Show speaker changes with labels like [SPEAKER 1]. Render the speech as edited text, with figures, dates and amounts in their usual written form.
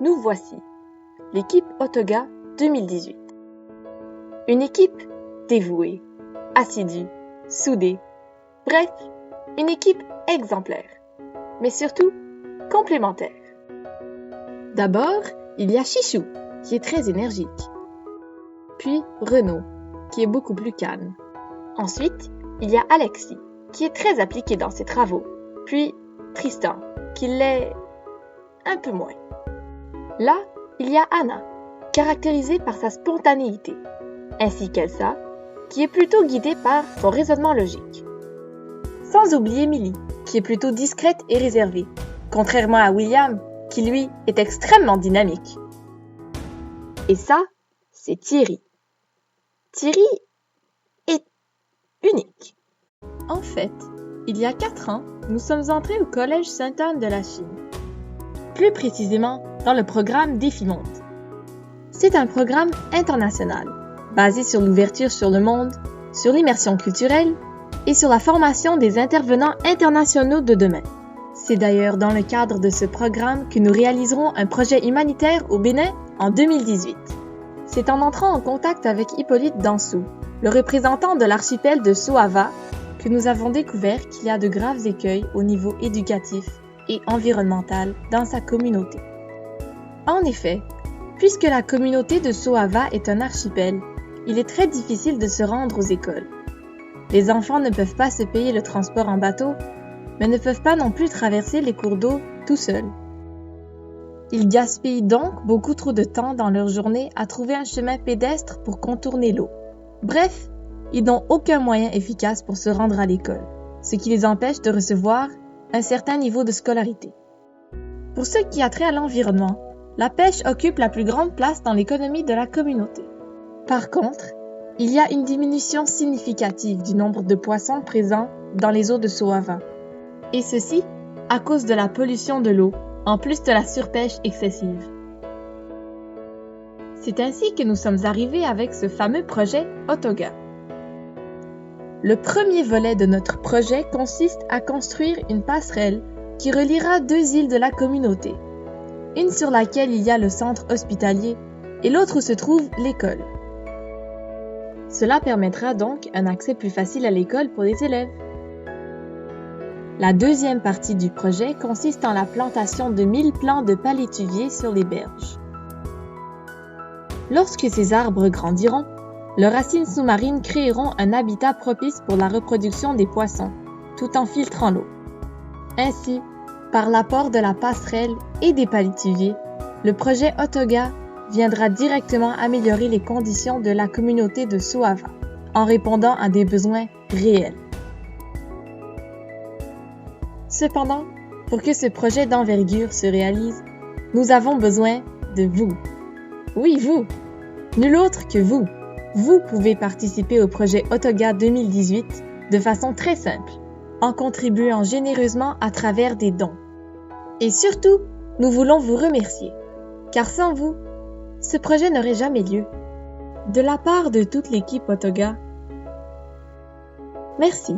[SPEAKER 1] nous voici, l'équipe Otoga 2018. Une équipe dévouée, assidue, soudée, bref, une équipe exemplaire, mais surtout complémentaire. D'abord, il y a Chichou, qui est très énergique. Puis Renaud, qui est beaucoup plus calme. Ensuite, il y a Alexis, qui est très appliqué dans ses travaux. Puis Tristan, qui l'est un peu moins. Là, il y a Anna, caractérisée par sa spontanéité, ainsi qu'Elsa, qui est plutôt guidée par son raisonnement logique. Sans oublier Millie, qui est plutôt discrète et réservée, contrairement à William, qui lui est extrêmement dynamique. Et ça, c'est Thierry. Thierry est unique. En fait, il y a 4 ans, nous sommes entrés au Collège Sainte-Anne de la Chine. Plus précisément, dans le programme Défi Monde. C'est un programme international, basé sur l'ouverture sur le monde, sur l'immersion culturelle et sur la formation des intervenants internationaux de demain. C'est d'ailleurs dans le cadre de ce programme que nous réaliserons un projet humanitaire au Bénin en 2018. C'est en entrant en contact avec Hippolyte Dansou, le représentant de l'archipel de Soava, que nous avons découvert qu'il y a de graves écueils au niveau éducatif et environnemental dans sa communauté. En effet, puisque la communauté de Soava est un archipel, il est très difficile de se rendre aux écoles. Les enfants ne peuvent pas se payer le transport en bateau, mais ne peuvent pas non plus traverser les cours d'eau tout seuls. Ils gaspillent donc beaucoup trop de temps dans leur journée à trouver un chemin pédestre pour contourner l'eau. Bref, ils n'ont aucun moyen efficace pour se rendre à l'école, ce qui les empêche de recevoir un certain niveau de scolarité. Pour ce qui a trait à l'environnement, la pêche occupe la plus grande place dans l'économie de la communauté. Par contre, il y a une diminution significative du nombre de poissons présents dans les eaux de Soava. Et ceci à cause de la pollution de l'eau, en plus de la surpêche excessive. C'est ainsi que nous sommes arrivés avec ce fameux projet Otoga. Le premier volet de notre projet consiste à construire une passerelle qui reliera 2 îles de la communauté, une sur laquelle il y a le centre hospitalier et l'autre où se trouve l'école. Cela permettra donc un accès plus facile à l'école pour les élèves. La deuxième partie du projet consiste en la plantation de 1000 plants de palétuviers sur les berges. Lorsque ces arbres grandiront, leurs racines sous-marines créeront un habitat propice pour la reproduction des poissons, tout en filtrant l'eau. Ainsi, par l'apport de la passerelle et des palétuviers, le projet Otoga viendra directement améliorer les conditions de la communauté de Soava, en répondant à des besoins réels. Cependant, pour que ce projet d'envergure se réalise, nous avons besoin de vous. Oui, vous! Nul autre que vous! Vous pouvez participer au projet Otoga 2018 de façon très simple, en contribuant généreusement à travers des dons. Et surtout, nous voulons vous remercier, car sans vous, ce projet n'aurait jamais lieu. De la part de toute l'équipe Otoga, merci.